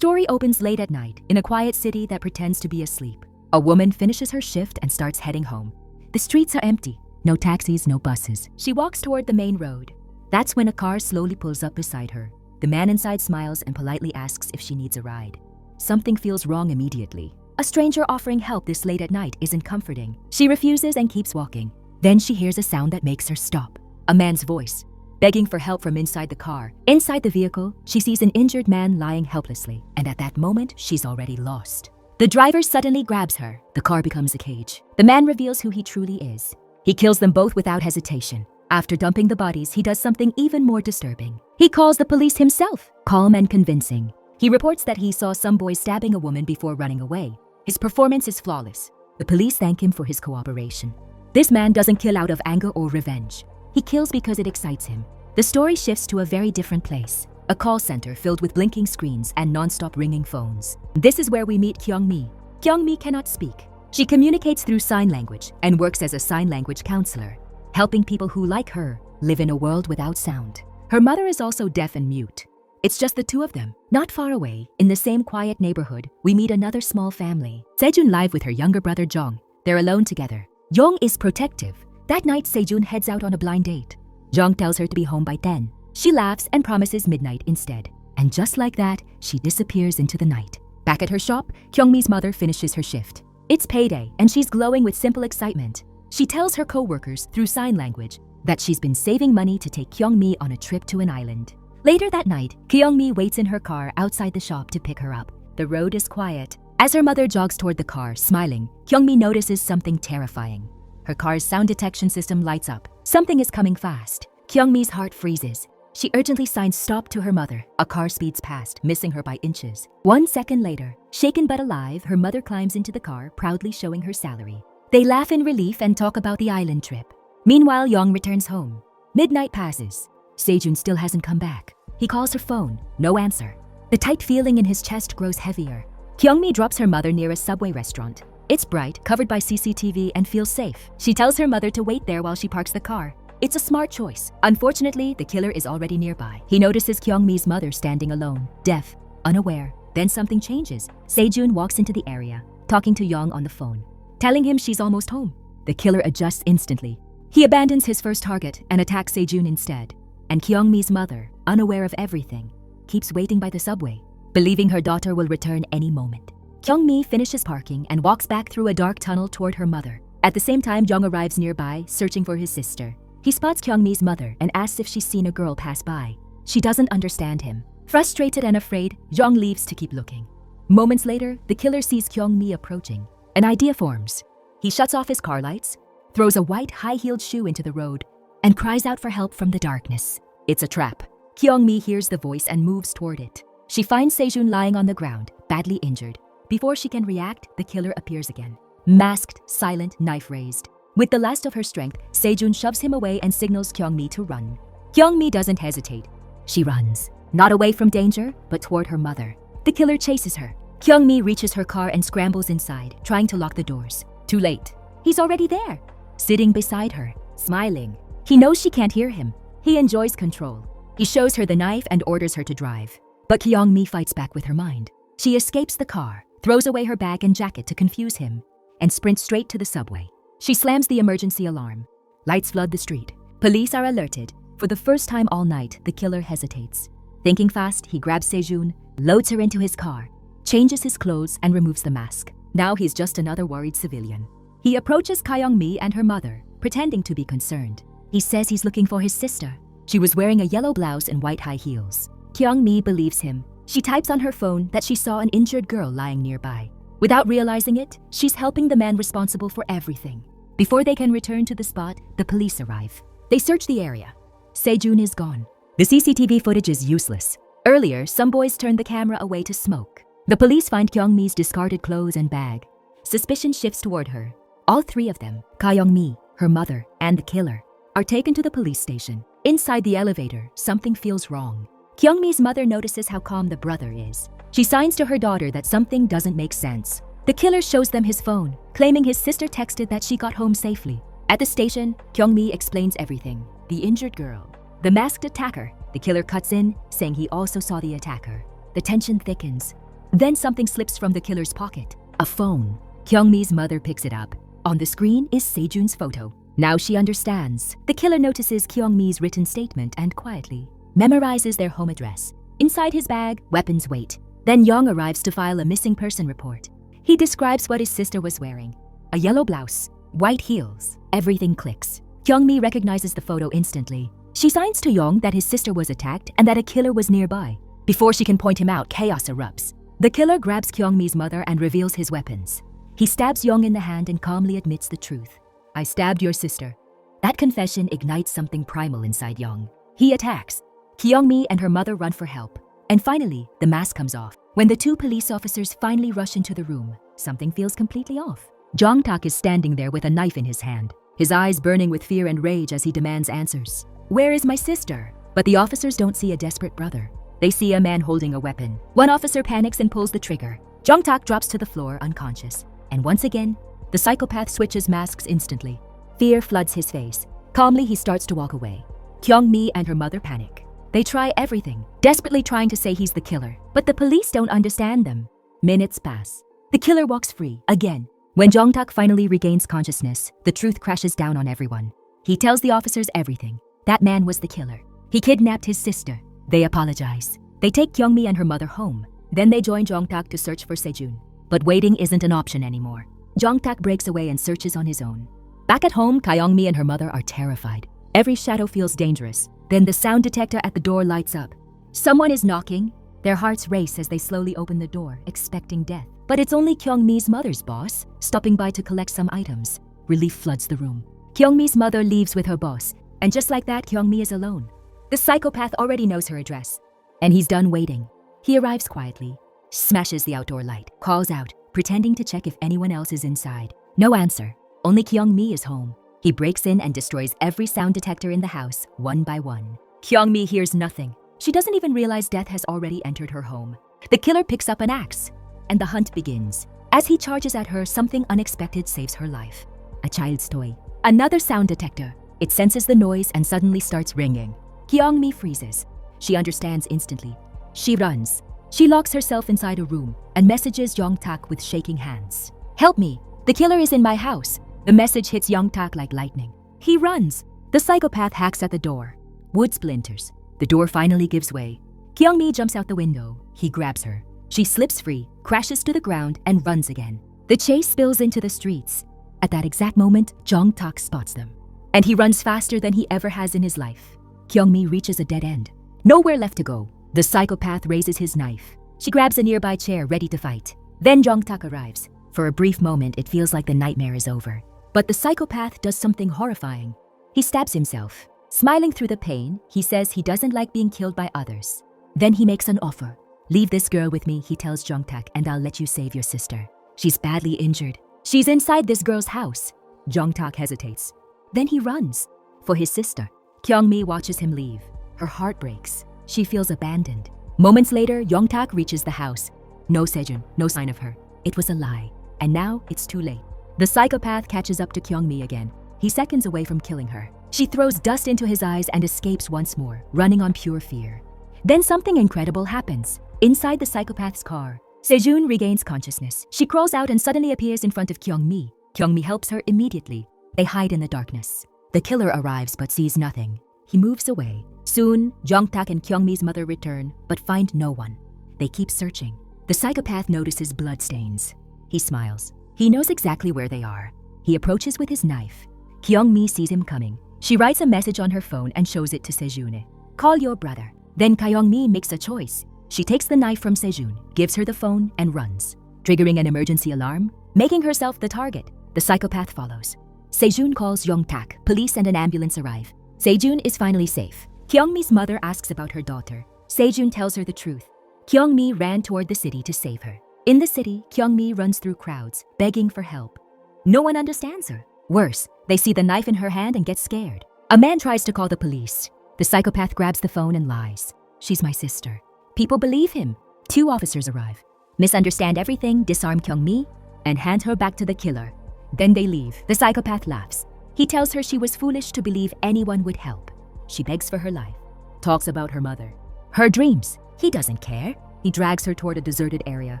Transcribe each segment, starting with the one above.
story opens late at night in a quiet city that pretends to be asleep. A woman finishes her shift and starts heading home. The streets are empty. No taxis, no buses. She walks toward the main road. That's when a car slowly pulls up beside her. The man inside smiles and politely asks if she needs a ride. Something feels wrong immediately. A stranger offering help this late at night isn't comforting. She refuses and keeps walking. Then she hears a sound that makes her stop. A man's voice, begging for help from inside the car. Inside the vehicle, she sees an injured man lying helplessly, and at that moment, she's already lost. The driver suddenly grabs her. The car becomes a cage. The man reveals who he truly is. He kills them both without hesitation. After dumping the bodies, he does something even more disturbing. He calls the police himself, calm and convincing. He reports that he saw some boy stabbing a woman before running away. His performance is flawless. The police thank him for his cooperation. This man doesn't kill out of anger or revenge. He kills because it excites him. The story shifts to a very different place. A call center filled with blinking screens and non-stop ringing phones. This is where we meet Kyong Mi. Kyong Mi cannot speak. She communicates through sign language and works as a sign language counselor, helping people who, like her, live in a world without sound. Her mother is also deaf and mute. It's just the two of them. Not far away, in the same quiet neighborhood, we meet another small family. Sejun lives with her younger brother Jong. They're alone together. Jong is protective. That night, Sejun heads out on a blind date. Jong tells her to be home by 10. She laughs and promises midnight instead. And just like that, she disappears into the night. Back at her shop, Kyong Mi's mother finishes her shift. It's payday, and she's glowing with simple excitement. She tells her co-workers through sign language that she's been saving money to take Kyong Mi on a trip to an island. Later that night, Kyong Mi waits in her car outside the shop to pick her up. The road is quiet. As her mother jogs toward the car, smiling, Kyong Mi notices something terrifying. Her car's sound detection system lights up. Something is coming fast. Kyong Mi's heart freezes. She urgently signs stop to her mother. A car speeds past, missing her by inches. 1 second later, shaken but alive, her mother climbs into the car, proudly showing her salary. They laugh in relief and talk about the island trip. Meanwhile, Young returns home. Midnight passes. Sejun still hasn't come back. He calls her phone. No answer. The tight feeling in his chest grows heavier. Kyong Mi drops her mother near a subway restaurant. It's bright, covered by CCTV, and feels safe. She tells her mother to wait there while she parks the car. It's a smart choice. Unfortunately, the killer is already nearby. He notices Kyong Mi's mother standing alone, deaf, unaware. Then something changes. Sejun walks into the area, talking to Young on the phone, telling him she's almost home. The killer adjusts instantly. He abandons his first target and attacks Sejun instead. And Kyong Mi's mother, unaware of everything, keeps waiting by the subway, believing her daughter will return any moment. Kyong Mi finishes parking and walks back through a dark tunnel toward her mother. At the same time, Young arrives nearby, searching for his sister. He spots Kyong Mi's mother and asks if she's seen a girl pass by. She doesn't understand him. Frustrated and afraid, Young leaves to keep looking. Moments later, the killer sees Kyong Mi approaching. An idea forms. He shuts off his car lights, throws a white high-heeled shoe into the road, and cries out for help from the darkness. It's a trap. Kyong Mi hears the voice and moves toward it. She finds Sejun lying on the ground, badly injured. Before she can react, the killer appears again. Masked, silent, knife raised. With the last of her strength, Sejun shoves him away and signals Kyong Mi to run. Kyong Mi doesn't hesitate. She runs, not away from danger, but toward her mother. The killer chases her. Kyong Mi reaches her car and scrambles inside, trying to lock the doors. Too late. He's already there, sitting beside her, smiling. He knows she can't hear him. He enjoys control. He shows her the knife and orders her to drive. But Kyong Mi fights back with her mind. She escapes the car, throws away her bag and jacket to confuse him, and sprints straight to the subway. She slams the emergency alarm. Lights flood the street. Police are alerted. For the first time all night, the killer hesitates. Thinking fast, he grabs Sejun, loads her into his car, changes his clothes, and removes the mask. Now he's just another worried civilian. He approaches Kyong Mi and her mother, pretending to be concerned. He says he's looking for his sister. She was wearing a yellow blouse and white high heels. Kyong Mi believes him. She types on her phone that she saw an injured girl lying nearby. Without realizing it, she's helping the man responsible for everything. Before they can return to the spot, the police arrive. They search the area. Sejun is gone. The CCTV footage is useless. Earlier, some boys turned the camera away to smoke. The police find Kyong Mi's discarded clothes and bag. Suspicion shifts toward her. All three of them, Kyong Mi, her mother, and the killer, are taken to the police station. Inside the elevator, something feels wrong. Kyong Mi's mother notices how calm the brother is. She signs to her daughter that something doesn't make sense. The killer shows them his phone, claiming his sister texted that she got home safely. At the station, Kyong Mi explains everything. The injured girl, the masked attacker. The killer cuts in, saying he also saw the attacker. The tension thickens. Then something slips from the killer's pocket. A phone. Kyong Mi's mother picks it up. On the screen is Sejun's photo. Now she understands. The killer notices Kyong Mi's written statement and quietly memorizes their home address. Inside his bag, weapons wait. Then Young arrives to file a missing person report. He describes what his sister was wearing. A yellow blouse, white heels. Everything clicks. Kyong Mi recognizes the photo instantly. She signs to Young that his sister was attacked and that a killer was nearby. Before she can point him out, chaos erupts. The killer grabs Kyong Mi's mother and reveals his weapons. He stabs Young in the hand and calmly admits the truth. I stabbed your sister. That confession ignites something primal inside Young. He attacks. Kyong Mi and her mother run for help. And finally, the mask comes off. When the two police officers finally rush into the room, something feels completely off. Jong-tak is standing there with a knife in his hand, his eyes burning with fear and rage as he demands answers. Where is my sister? But the officers don't see a desperate brother. They see a man holding a weapon. One officer panics and pulls the trigger. Jong-tak drops to the floor unconscious. And once again, the psychopath switches masks instantly. Fear floods his face. Calmly, he starts to walk away. Kyong Mi and her mother panic. They try everything, desperately trying to say he's the killer, but the police don't understand them. Minutes pass. The killer walks free, again. When Jong-tak finally regains consciousness, the truth crashes down on everyone. He tells the officers everything. That man was the killer. He kidnapped his sister. They apologize. They take Kyong Mi and her mother home. Then they join Jong-tak to search for Sejun. But waiting isn't an option anymore. Jong-tak breaks away and searches on his own. Back at home, Kyong Mi and her mother are terrified. Every shadow feels dangerous. Then the sound detector at the door lights up. Someone is knocking. Their hearts race as they slowly open the door, expecting death. But it's only Kyong Mi's mother's boss, stopping by to collect some items. Relief floods the room. Kyong Mi's mother leaves with her boss, and just like that, Kyong Mi is alone. The psychopath already knows her address, and he's done waiting. He arrives quietly, smashes the outdoor light, calls out, pretending to check if anyone else is inside. No answer. Only Kyong Mi is home. He breaks in and destroys every sound detector in the house, one by one. Kyong Mi hears nothing. She doesn't even realize death has already entered her home. The killer picks up an axe, and the hunt begins. As he charges at her, something unexpected saves her life. A child's toy. Another sound detector. It senses the noise and suddenly starts ringing. Kyong Mi freezes. She understands instantly. She runs. She locks herself inside a room and messages Jong-tak with shaking hands. Help me! The killer is in my house. The message hits Jong-tak like lightning. He runs. The psychopath hacks at the door. Wood splinters. The door finally gives way. Kyong Mi jumps out the window. He grabs her. She slips free, crashes to the ground, and runs again. The chase spills into the streets. At that exact moment, Jong-tak spots them. And he runs faster than he ever has in his life. Kyong Mi reaches a dead end. Nowhere left to go. The psychopath raises his knife. She grabs a nearby chair, ready to fight. Then Jong-tak arrives. For a brief moment, it feels like the nightmare is over. But the psychopath does something horrifying. He stabs himself. Smiling through the pain, he says he doesn't like being killed by others. Then he makes an offer. Leave this girl with me, he tells Jong-tak, and I'll let you save your sister. She's badly injured. She's inside this girl's house. Jong-tak hesitates. Then he runs. For his sister. Kyong Mi watches him leave. Her heart breaks. She feels abandoned. Moments later, Jong-tak reaches the house. No Sejun, no sign of her. It was a lie. And now it's too late. The psychopath catches up to Kyong Mi again. He's seconds away from killing her. She throws dust into his eyes and escapes once more, running on pure fear. Then something incredible happens. Inside the psychopath's car, Sejun regains consciousness. She crawls out and suddenly appears in front of Kyong Mi. Kyong Mi helps her immediately. They hide in the darkness. The killer arrives but sees nothing. He moves away. Soon, Jong-tak and Kyong Mi's mother return, but find no one. They keep searching. The psychopath notices bloodstains. He smiles. He knows exactly where they are. He approaches with his knife. Kyong Mi sees him coming. She writes a message on her phone and shows it to Sejun. Call your brother. Then Kyong Mi makes a choice. She takes the knife from Sejun, gives her the phone, and runs, triggering an emergency alarm, making herself the target. The psychopath follows. Sejun calls Jong-tak. Police and an ambulance arrive. Sejun is finally safe. Kyong Mi's mother asks about her daughter. Sejun tells her the truth. Kyong Mi ran toward the city to save her. In the city, Kyong Mi runs through crowds, begging for help. No one understands her. Worse, they see the knife in her hand and get scared. A man tries to call the police. The psychopath grabs the phone and lies. She's my sister. People believe him. 2 officers arrive, misunderstand everything, disarm Kyong Mi, and hand her back to the killer. Then they leave. The psychopath laughs. He tells her she was foolish to believe anyone would help. She begs for her life, talks about her mother, her dreams. He doesn't care. He drags her toward a deserted area.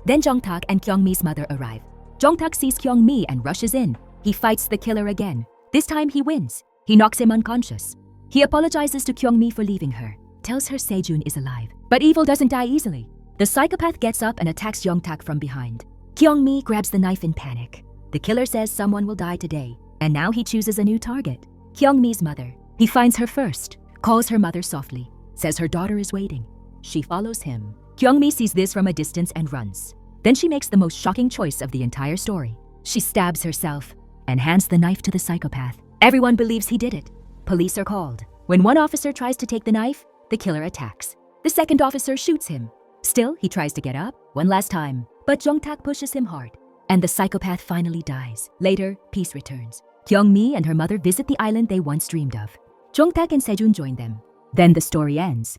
Then Jong-tak and Kyong Mi's mother arrive. Jong-tak sees Kyong Mi and rushes in. He fights the killer again. This time he wins. He knocks him unconscious. He apologizes to Kyong Mi for leaving her, tells her Sejun is alive. But evil doesn't die easily. The psychopath gets up and attacks Jong-tak from behind. Kyong Mi grabs the knife in panic. The killer says someone will die today, and now he chooses a new target. Kyong Mi's mother. He finds her first, calls her mother softly, says her daughter is waiting. She follows him. Kyong Mi sees this from a distance and runs. Then she makes the most shocking choice of the entire story. She stabs herself and hands the knife to the psychopath. Everyone believes he did it. Police are called. When one officer tries to take the knife, the killer attacks. The second officer shoots him. Still, he tries to get up one last time, but Jong-tak pushes him hard, and the psychopath finally dies. Later, peace returns. Kyong Mi and her mother visit the island they once dreamed of. Jong-tak and Sejun join them. Then the story ends.